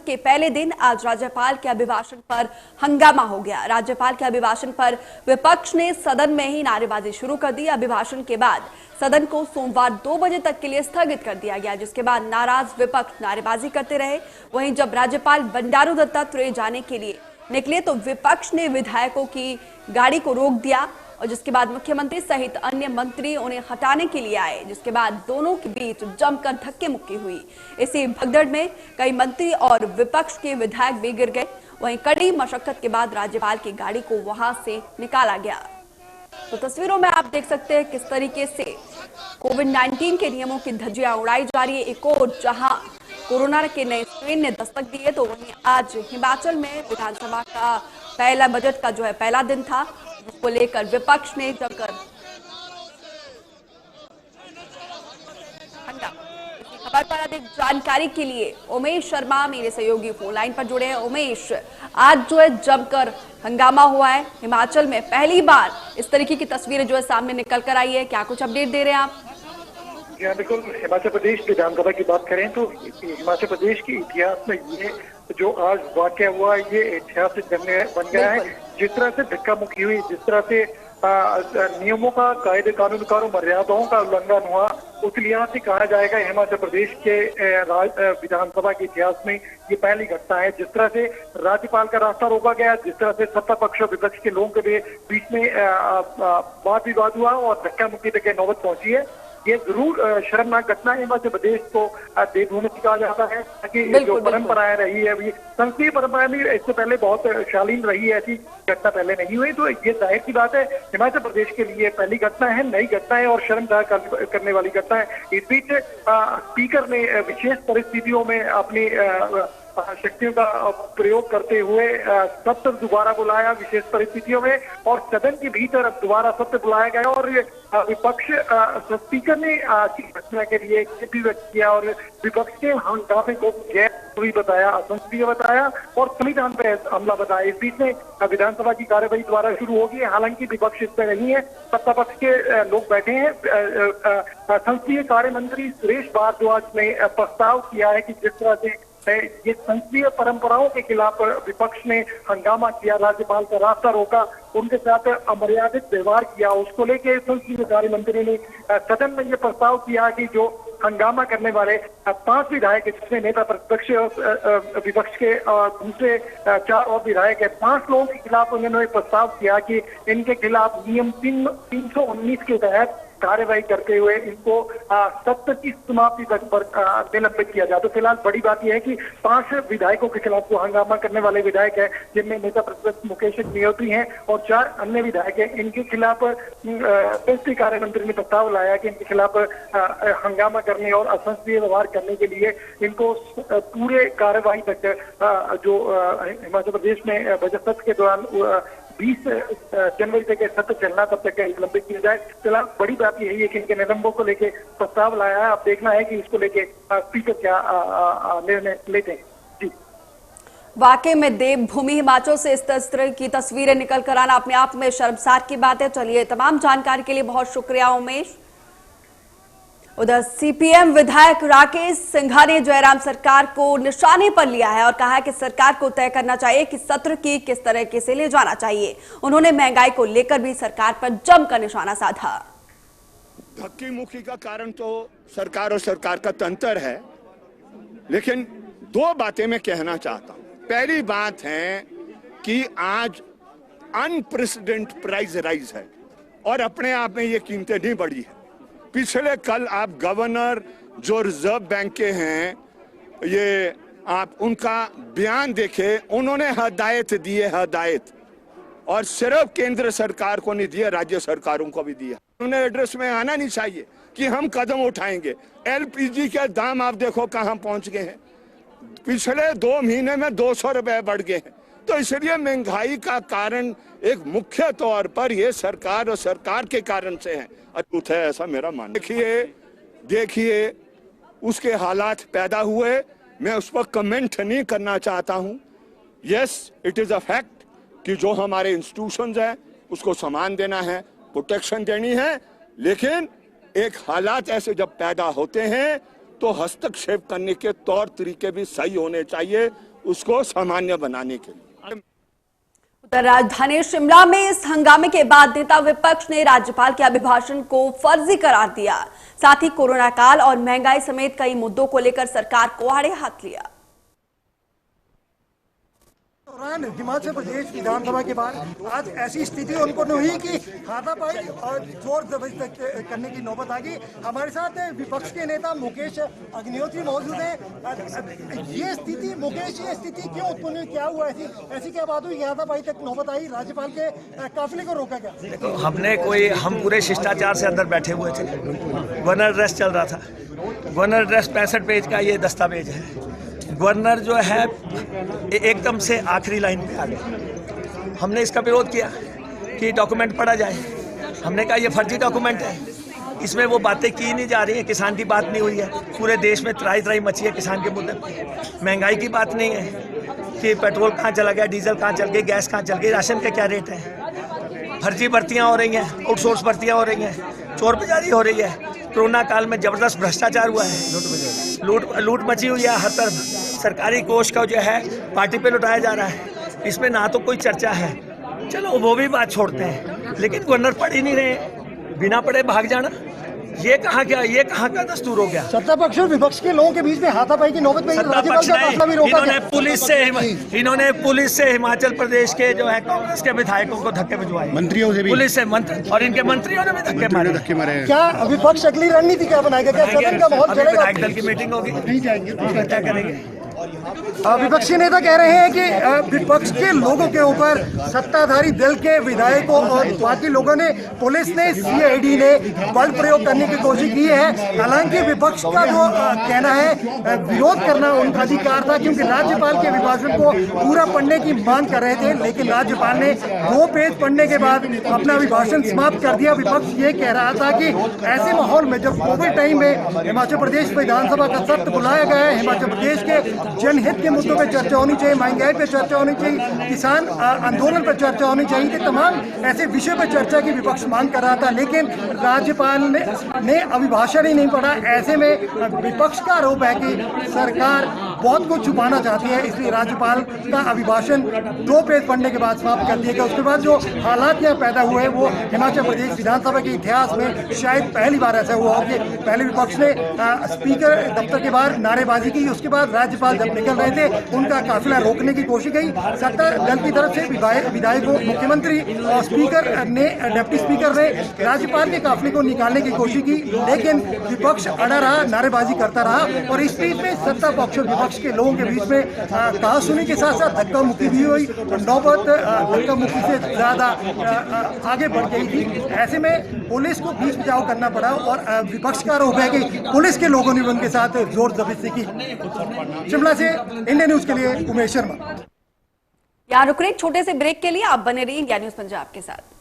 के पहले दिन आज राज्यपाल के अभिभाषण पर हंगामा हो गया। राज्यपाल के अभिभाषण पर विपक्ष ने सदन में ही नारेबाजी शुरू कर दी। अभिभाषण के बाद सदन को सोमवार 2 बजे तक के लिए स्थगित कर दिया गया, जिसके बाद नाराज विपक्ष नारेबाजी करते रहे। वहीं जब राज्यपाल बंडारू दत्तात्रेय जाने के लिए निकले तो विपक्ष ने विधायकों की गाड़ी को रोक दिया और जिसके बाद मुख्यमंत्री सहित अन्य मंत्री उन्हें हटाने के लिए आए, जिसके बाद दोनों के बीच जमकर धक्के मुक्की हुई। इसी भगदड़ में कई मंत्री और विपक्ष के विधायक भी गिर गए। वहीं कड़ी मशक्कत के बाद राज्यपाल की गाड़ी को वहां से निकाला गया। तो तस्वीरों में आप देख सकते हैं किस तरीके से कोविड-19 के नियमों की धज्जियां उड़ाई जा रही है। एक और जहां कोरोना के नए स्ट्रेन ने दस्तक दी है, तो वहीं आज हिमाचल में विधानसभा का पहला बजट का पहला दिन था, जिसको लेकर विपक्ष ने जमकर खबर पर अधिक जानकारी के लिए उमेश शर्मा मेरे सहयोगी फोन लाइन पर जुड़े हैं। उमेश, आज जमकर हंगामा हुआ है हिमाचल में, पहली बार इस तरीके की तस्वीरें सामने निकल कर आई है, क्या कुछ अपडेट दे रहे हैं आप? बिल्कुल, हिमाचल प्रदेश विधानसभा की बात करें तो हिमाचल प्रदेश के इतिहास में ये जो आज वाकया हुआ ये ऐतिहासिक बन गया है। जिस तरह से धक्का मुक्की हुई, जिस तरह से नियमों का, कायदे कानून का, मर्यादाओं का उल्लंघन हुआ, उस लिहाज से कहा जाएगा हिमाचल प्रदेश के विधानसभा के इतिहास में ये पहली घटना है। जिस तरह से राज्यपाल का रास्ता रोका गया, जिस तरह से सत्ता पक्ष और विपक्ष के लोगों के बीच में वाद विवाद हुआ और धक्का मुक्की तक नौबत पहुंची है, ये जरूर शर्मनाक घटना है। हिमाचल प्रदेश को देवभूमि कहा जाता है, ताकि जो परंपराएं रही है, ये संस्कृति परंपराएं भी इससे पहले बहुत शालीन रही है, ऐसी घटना पहले नहीं हुई। तो ये जाहिर सी बात है हिमाचल प्रदेश के लिए पहली घटना है, नई घटना है और शर्मनाक करने वाली घटना है। इस बीच स्पीकर ने विशेष परिस्थितियों में अपनी शक्तियों का प्रयोग करते हुए सत्र दोबारा बुलाया विशेष परिस्थितियों में, और सदन के भीतर दोबारा सत्र बुलाया गया और विपक्ष स्पीकर ने घटना के लिए खेद व्यक्त किया और विपक्ष के हंगामे को गैर बताया, असंसदीय बताया और संविधान पर हमला बताया। इस बीच में विधानसभा की कार्यवाही दोबारा शुरू होगी। हालांकि विपक्ष इस पर नहीं है, सत्ता पक्ष के लोग बैठे हैं। संसदीय कार्य मंत्री सुरेश भारद्वाज ने प्रस्ताव किया है कि जिस तरह से ये संसदीय परंपराओं के खिलाफ विपक्ष ने हंगामा किया, राज्यपाल का रास्ता रोका, उनके साथ अमर्यादित व्यवहार किया, उसको लेके संसदीय कार्य मंत्री ने सदन में ये प्रस्ताव किया कि जो हंगामा करने वाले 5 विधायक, जिसमें नेता प्रतिपक्ष विपक्ष के दूसरे 4 और विधायक है, 5 लोगों के खिलाफ उन्होंने प्रस्ताव किया कि इनके खिलाफ नियम 319 के तहत कार्यवाही करते हुए इनको सत्र की समाप्ति तक पर निलंबित किया जाए। तो फिलहाल बड़ी बात यह है कि 5 विधायकों के खिलाफ जो हंगामा करने वाले विधायक है, जिनमें नेता प्रतिपक्ष मुकेश अग्निहोत्री हैं और 4 अन्य विधायक हैं, इनके खिलाफ संसदीय कार्य मंत्री ने प्रस्ताव लाया कि इनके खिलाफ हंगामा करने और असंसदीय व्यवहार करने के लिए इनको पूरे कार्यवाही तक जो हिमाचल प्रदेश में बजट सत्र के दौरान 20 जनवरी तक सत्र चलना, तब तक निलंबित किया जाए। फिलहाल बड़ी बात यही है कि इनके निलंबन को लेके प्रस्ताव लाया है। अब देखना है कि इसको लेके स्पीकर क्या निर्णय लेते हैं। जी, वाकई में देवभूमि हिमाचल से इस तरह की तस्वीरें निकल कर आना अपने आप में शर्मसार की बात है। चलिए, तमाम जानकारी के लिए बहुत शुक्रिया उमेश। उधर सीपीएम विधायक राकेश सिंघा ने जयराम सरकार को निशाने पर लिया है और कहा है कि सरकार को तय करना चाहिए कि सत्र की किस तरीके से ले जाना चाहिए। उन्होंने महंगाई को लेकर भी सरकार पर जमकर निशाना साधा। धक्की मुक्की का कारण तो सरकार और सरकार का तंत्र है, लेकिन 2 बातें मैं कहना चाहता हूं। पहली बात है कि आज अनप्रेसिडेंट प्राइस राइज है और अपने आप में ये कीमतें नहीं बढ़ी है। पिछले कल आप गवर्नर जो रिजर्व बैंक के हैं, ये आप उनका बयान देखे, उन्होंने हदायत दी है, हदायत, और सिर्फ केंद्र सरकार को नहीं दिया, राज्य सरकारों को भी दिया। उन्हें एड्रेस में आना नहीं चाहिए कि हम कदम उठाएंगे। एलपीजी के दाम आप देखो कहां पहुंच गए हैं, पिछले 2 महीने में 200 रुपए बढ़ गए हैं। तो इसलिए महंगाई का कारण एक मुख्य तौर पर ये सरकार और सरकार के कारण से है, अटूट है, ऐसा मेरा मानना। देखिए उसके हालात पैदा हुए, मैं उस पर कमेंट नहीं करना चाहता हूं। Yes, it is a fact कि जो हमारे इंस्टीट्यूशंस हैं उसको सम्मान देना है, प्रोटेक्शन देनी है, लेकिन एक हालात ऐसे जब पैदा होते हैं तो हस्तक्षेप करने के तौर तरीके भी सही होने चाहिए। उसको सामान्य बनाने के लिए। उत्तर राजधानी शिमला में इस हंगामे के बाद नेता विपक्ष ने राज्यपाल के अभिभाषण को फर्जी करार दिया। साथ ही कोरोना काल और महंगाई समेत कई मुद्दों को लेकर सरकार को आड़े हाथ लिया। हिमाचल प्रदेश विधानसभा के बाद आज ऐसी स्थिति उत्पन्न हुई कि हाथापाई और जोर जबरदस्ती करने की नौबत आ गई। हमारे साथ विपक्ष के नेता मुकेश अग्निहोत्री मौजूद हैं। ये स्थिति मुकेश, ये स्थिति क्यों उत्पन्न हुई, क्या हुआ, ऐसी क्या बात हुई, हाथापाई तक नौबत आई, राज्यपाल के काफिले को रोका गया? देखो, हम पूरे शिष्टाचार से अंदर बैठे हुए थे। गवर्नर ड्रेस चल रहा था। गवर्नर ड्रेस 65 पेज का ये दस्तावेज है। गवर्नर जो है एकदम से आखिरी लाइन पे आ गए। हमने इसका विरोध किया कि डॉक्यूमेंट पढ़ा जाए। हमने कहा ये फर्जी डॉक्यूमेंट है, इसमें वो बातें की नहीं जा रही हैं, किसान की बात नहीं हुई है। पूरे देश में त्राही मची है किसान के मुद्दे पर। महंगाई की बात नहीं है कि पेट्रोल कहाँ चला गया, डीजल कहाँ चल गई, गैस कहाँ चल गई, राशन के क्या रेट हैं। फर्जी भर्तियाँ हो रही हैं, आउटसोर्स भर्तियाँ हो रही हैं, चोर बाजारी हो रही है। कोरोना काल में जबरदस्त भ्रष्टाचार हुआ है, लूट मची हुई है हर तरफ। सरकारी कोष का जो है पार्टी पे लुटाया जा रहा है। इसमें ना तो कोई चर्चा है, चलो वो भी बात छोड़ते हैं, लेकिन गवर्नर पढ़ ही नहीं रहे, बिना पढ़े भाग जाना, ये कहाँ का दस्तूर हो गया? सत्ता पक्ष और विपक्ष के लोगों के बीच में हाथापाई की नौबत में राज्यपाल का फैसला भी रोका गया। इन्होंने पुलिस से हिमाचल प्रदेश के जो है कांग्रेस के विधायकों को धक्के भिजवाए, मंत्रियों से भी, पुलिस से और इनके मंत्रियों ने भी धक्के मारे। क्या विपक्ष अगली रणनीति क्या बनाएगा? क्या सदन का माहौल चलेगा? विधायक दल की मीटिंग होगी, नहीं जाएंगे, क्या करेंगे? विपक्षी नेता कह रहे हैं कि विपक्ष के लोगों के ऊपर सत्ताधारी दल के विधायकों और बाकी लोगों ने, पुलिस ने, सीआईडी ने बल प्रयोग करने की कोशिश की है। हालांकि विपक्ष का जो कहना है, विरोध करना उनका अधिकार था, क्योंकि राज्यपाल के अभिभाषण को पूरा पढ़ने की मांग कर रहे थे, लेकिन राज्यपाल ने 2 पेज पढ़ने के बाद अपना अभिभाषण समाप्त कर दिया। विपक्ष ये कह रहा था कि ऐसे माहौल में, जब कोविड टाइम में हिमाचल प्रदेश विधानसभा का सत्र बुलाया गया है, हिमाचल प्रदेश के जनहित के मुद्दों पर चर्चा होनी चाहिए, महंगाई पर चर्चा होनी चाहिए, किसान आंदोलन पर चर्चा होनी चाहिए, कि तमाम ऐसे विषय पर चर्चा की विपक्ष मांग कर रहा था, लेकिन राज्यपाल ने अभिभाषण ही नहीं पढ़ा। ऐसे में विपक्ष का आरोप है कि सरकार बहुत कुछ छुपाना चाहती है, इसलिए राज्यपाल का अभिभाषण 2 पेज पढ़ने के बाद समाप्त कर दिया गया। उसके बाद जो हालात यहाँ पैदा हुए वो हिमाचल प्रदेश विधानसभा के इतिहास में शायद पहली बार ऐसा हुआ हो कि पहले विपक्ष ने स्पीकर दफ्तर के बाहर नारेबाजी की, उसके बाद राज्यपाल जब निकल रहे थे उनका काफिला रोकने की कोशिश की। सत्ता दल की तरफ से विधायकों, मुख्यमंत्री और स्पीकर ने, डिप्टी स्पीकर ने राज्यपाल के काफिले को निकालने की कोशिश की, लेकिन विपक्ष अड़ा रहा, नारेबाजी करता रहा। और इस बीच में सत्ता पक्ष और विपक्ष के लोगों के बीच में कहा सुनी के साथ साथ धक्का मुक्की भी हुई। नौबत धक्का मुक्की से ज्यादा आगे बढ़ गई थी। ऐसे में पुलिस को बीच बचाव करना पड़ा और विपक्ष का आरोप है कि पुलिस के लोगों ने उनके साथ जोर जबरदस्ती की। शिमला से इंडिया न्यूज के लिए उमेश शर्मा। यहाँ रुक रहे एक छोटे से ब्रेक के लिए, आप बने रहिए इंडिया न्यूज पंजाब के साथ।